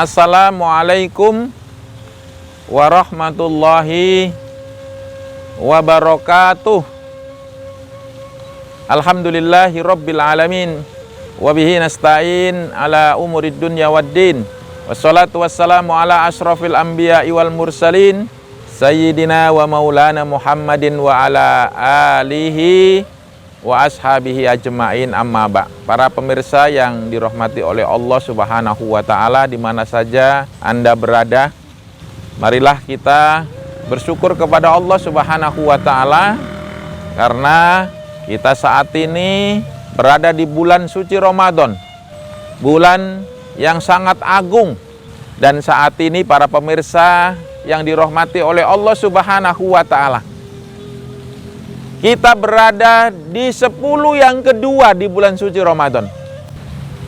Assalamualaikum warahmatullahi wabarakatuh. Alhamdulillahi rabbil alamin, wabihi nasta'in ala umurid dunya waddin, wassalatu wassalamu ala ashrafil anbiya'i wal mursalin, sayyidina wa maulana Muhammadin wa ala alihi wa ashabihi ajma'in, amma ba'. Para pemirsa yang dirahmati oleh Allah Subhanahu wa ta'ala, di mana saja Anda berada, marilah kita bersyukur kepada Allah Subhanahu wa ta'ala karena kita saat ini berada di bulan suci Ramadan, bulan yang sangat agung. Dan saat ini para pemirsa yang dirahmati oleh Allah Subhanahu wa ta'ala, kita berada di 10 yang kedua di bulan suci Ramadan.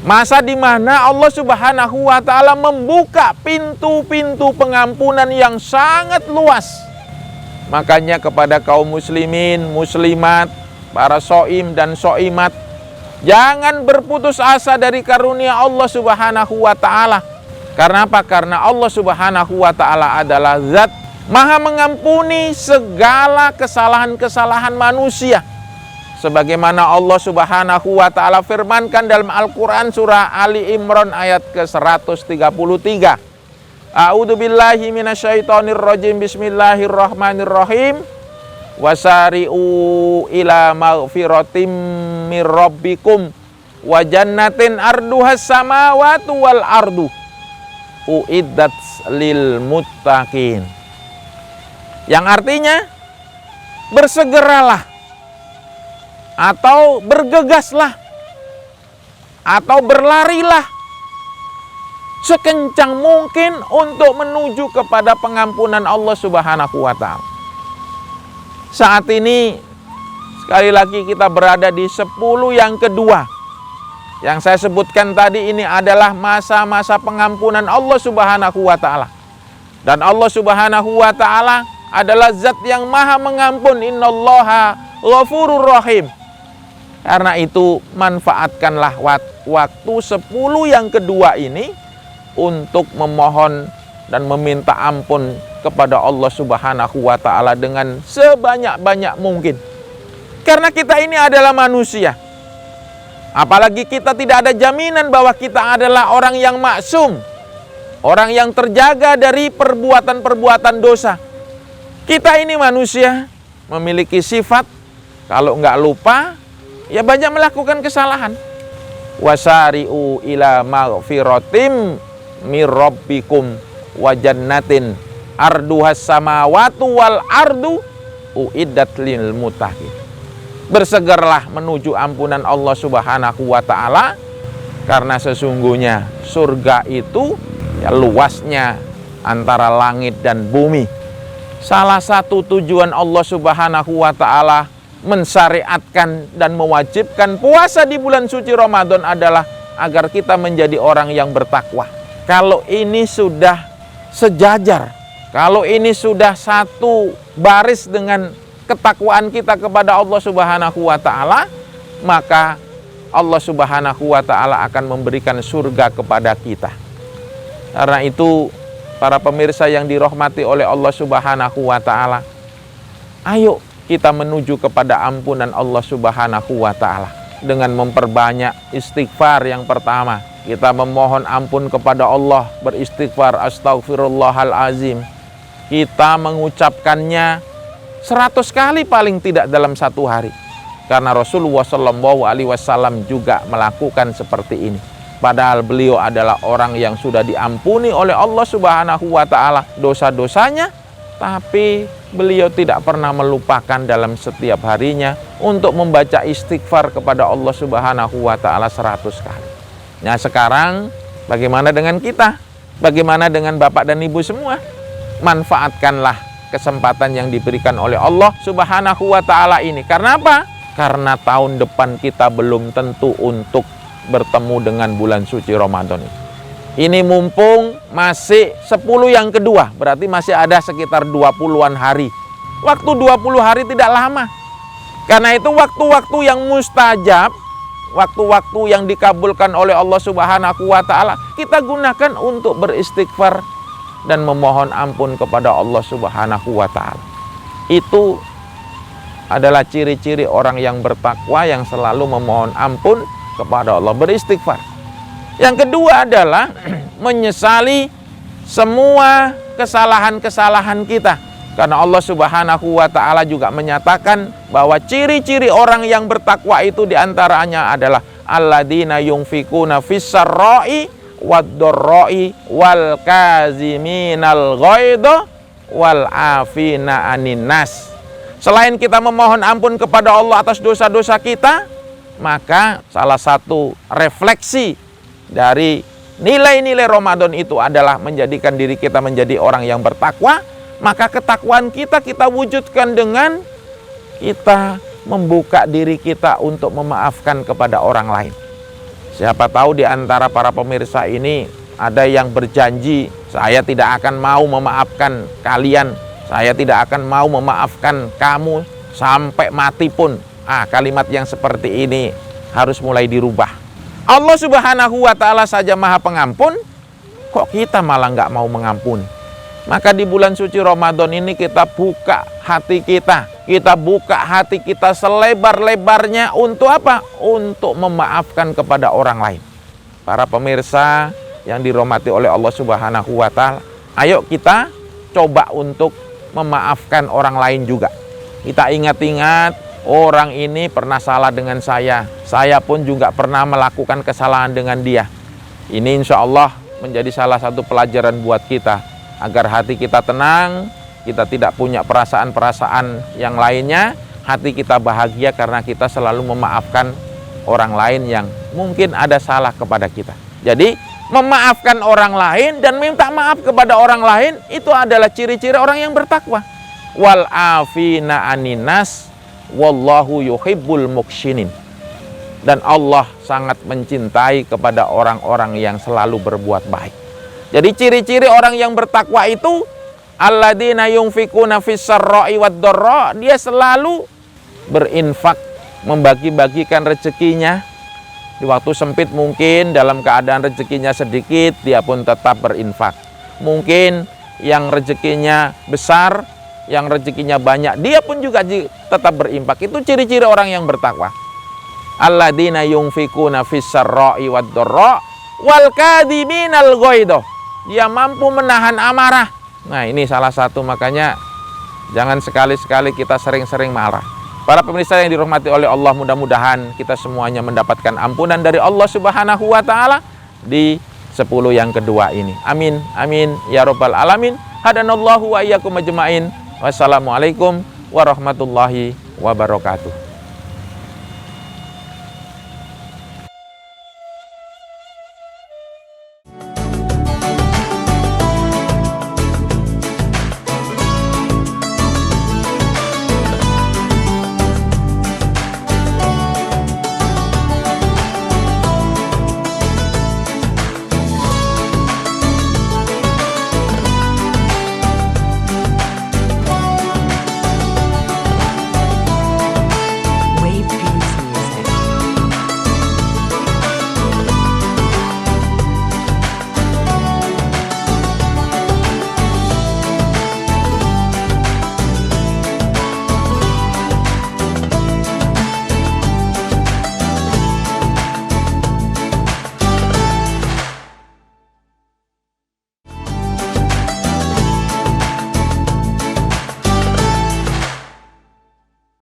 Masa di mana Allah Subhanahu wa ta'ala membuka pintu-pintu pengampunan yang sangat luas. Makanya kepada kaum muslimin, muslimat, para soim dan soimat, jangan berputus asa dari karunia Allah Subhanahu wa ta'ala. Karena apa? Karena Allah Subhanahu wa ta'ala adalah zat Maha mengampuni segala kesalahan-kesalahan manusia. Sebagaimana Allah Subhanahu wa ta'ala firmankan dalam Al-Quran surah Ali Imran ayat ke-133. A'udzu billahi minasyaitonir rajim. Bismillahirrahmanirrahim. Wasari'u ila maghfiratim mir rabbikum wa jannatin arduhas samawati wal ardu uiddat lil muttaqin. Yang artinya bersegeralah atau bergegaslah atau berlarilah sekencang mungkin untuk menuju kepada pengampunan Allah Subhanahu wa ta'ala. Saat ini sekali lagi kita berada di 10 yang kedua. Yang saya sebutkan tadi ini adalah masa-masa pengampunan Allah Subhanahu wa ta'ala. Dan Allah Subhanahu wa ta'ala adalah zat yang maha mengampun. Innallaha ghafurur rahim. Karena itu manfaatkanlah waktu 10 yang kedua ini untuk memohon dan meminta ampun kepada Allah Subhanahu wa ta'ala dengan sebanyak-banyak mungkin. Karena kita ini adalah manusia. Apalagi kita tidak ada jaminan bahwa kita adalah orang yang maksum, orang yang terjaga dari perbuatan-perbuatan dosa. Kita ini manusia, memiliki sifat, kalau nggak lupa, ya banyak melakukan kesalahan. Wasari'u ila maghfiratim mir rabbikum wa jannatin arduhas samawati wal ardu uiddat lil muttaqin. Bersegeralah menuju ampunan Allah Subhanahu wa ta'ala, karena sesungguhnya surga itu ya luasnya antara langit dan bumi. Salah satu tujuan Allah Subhanahu wa ta'ala mensyariatkan dan mewajibkan puasa di bulan suci Ramadan adalah agar kita menjadi orang yang bertakwa. Kalau ini sudah sejajar, kalau ini sudah satu baris dengan ketakwaan kita kepada Allah Subhanahu wa ta'ala, maka Allah Subhanahu wa ta'ala akan memberikan surga kepada kita. Karena itu para pemirsa yang dirahmati oleh Allah Subhanahu wa ta'ala, ayo kita menuju kepada ampunan Allah Subhanahu wa ta'ala dengan memperbanyak istighfar. Yang pertama, kita memohon ampun kepada Allah, beristighfar astaghfirullahalazim. Kita mengucapkannya 100 kali paling tidak dalam satu hari. Karena Rasulullah SAW juga melakukan seperti ini. Padahal beliau adalah orang yang sudah diampuni oleh Allah Subhanahu wa ta'ala dosa-dosanya, tapi beliau tidak pernah melupakan dalam setiap harinya untuk membaca istighfar kepada Allah Subhanahu wa ta'ala 100 kali. Nah sekarang bagaimana dengan kita? Bagaimana dengan Bapak dan Ibu semua? Manfaatkanlah kesempatan yang diberikan oleh Allah Subhanahu wa ta'ala ini. Karena apa? Karena tahun depan kita belum tentu untuk bertemu dengan bulan suci Ramadan ini. Ini mumpung masih 10 yang kedua, berarti masih ada sekitar 20-an hari. Waktu 20 hari tidak lama. Karena itu waktu-waktu yang mustajab, waktu-waktu yang dikabulkan oleh Allah Subhanahu wa Ta'ala, kita gunakan untuk beristighfar dan memohon ampun kepada Allah Subhanahu wa Ta'ala. Itu adalah ciri-ciri orang yang bertakwa yang selalu memohon ampun kepada Allah, beristighfar. Yang kedua adalah menyesali semua kesalahan-kesalahan kita. Karena Allah Subhanahu wa Ta'ala juga menyatakan bahwa ciri-ciri orang yang bertakwa itu diantaranya adalah alladzina yunfikuna fis-sarra'i wad-dharra'i wal kaziminal ghaidha wal afina 'anin nas. Selain kita memohon ampun kepada Allah atas dosa-dosa kita, maka salah satu refleksi dari nilai-nilai Ramadan itu adalah menjadikan diri kita menjadi orang yang bertakwa. Maka ketakwaan kita wujudkan dengan kita membuka diri kita untuk memaafkan kepada orang lain. Siapa tahu di antara para pemirsa ini ada yang berjanji, saya tidak akan mau memaafkan kalian, saya tidak akan mau memaafkan kamu sampai mati pun. Kalimat yang seperti ini harus mulai dirubah. Allah Subhanahu wa Ta'ala saja Maha Pengampun, kok kita malah nggak mau mengampuni? Maka di bulan suci Ramadan ini kita buka hati kita. Kita buka hati kita selebar-lebarnya untuk apa? Untuk memaafkan kepada orang lain. Para pemirsa yang dirahmati oleh Allah Subhanahu wa Ta'ala, ayo kita coba untuk memaafkan orang lain juga. Kita ingat-ingat, orang ini pernah salah dengan saya pun juga pernah melakukan kesalahan dengan dia. Ini insya Allah menjadi salah satu pelajaran buat kita, agar hati kita tenang, kita tidak punya perasaan-perasaan yang lainnya, hati kita bahagia karena kita selalu memaafkan orang lain yang mungkin ada salah kepada kita. Jadi memaafkan orang lain dan minta maaf kepada orang lain itu adalah ciri-ciri orang yang bertakwa. Wal afina 'anin nas wallahu yuhibbul muhsinin. Dan Allah sangat mencintai kepada orang-orang yang selalu berbuat baik. Jadi ciri-ciri orang yang bertakwa itu alladzina yunfikuna fis-sarra'i wad-dharra, dia selalu berinfak, membagi-bagikan rezekinya. Di waktu sempit mungkin dalam keadaan rezekinya sedikit, dia pun tetap berinfak. Mungkin yang rezekinya besar, yang rezekinya banyak, dia pun juga tetap berinfak. Itu ciri-ciri orang yang bertakwa. Alladzina yunfikuna fis-sarra'i wad-dharra wal kadhiminal ghaidha. Dia mampu menahan amarah. Nah, ini salah satu, makanya jangan sekali-sekali kita sering-sering marah. Para pemirsa yang dirahmati oleh Allah, mudah-mudahan kita semuanya mendapatkan ampunan dari Allah Subhanahu wa Ta'ala di 10 yang kedua ini. Amin, amin, ya rabbal alamin. Hadanallahu wa iyyakum ajma'in. Wassalamualaikum warahmatullahi wabarakatuh.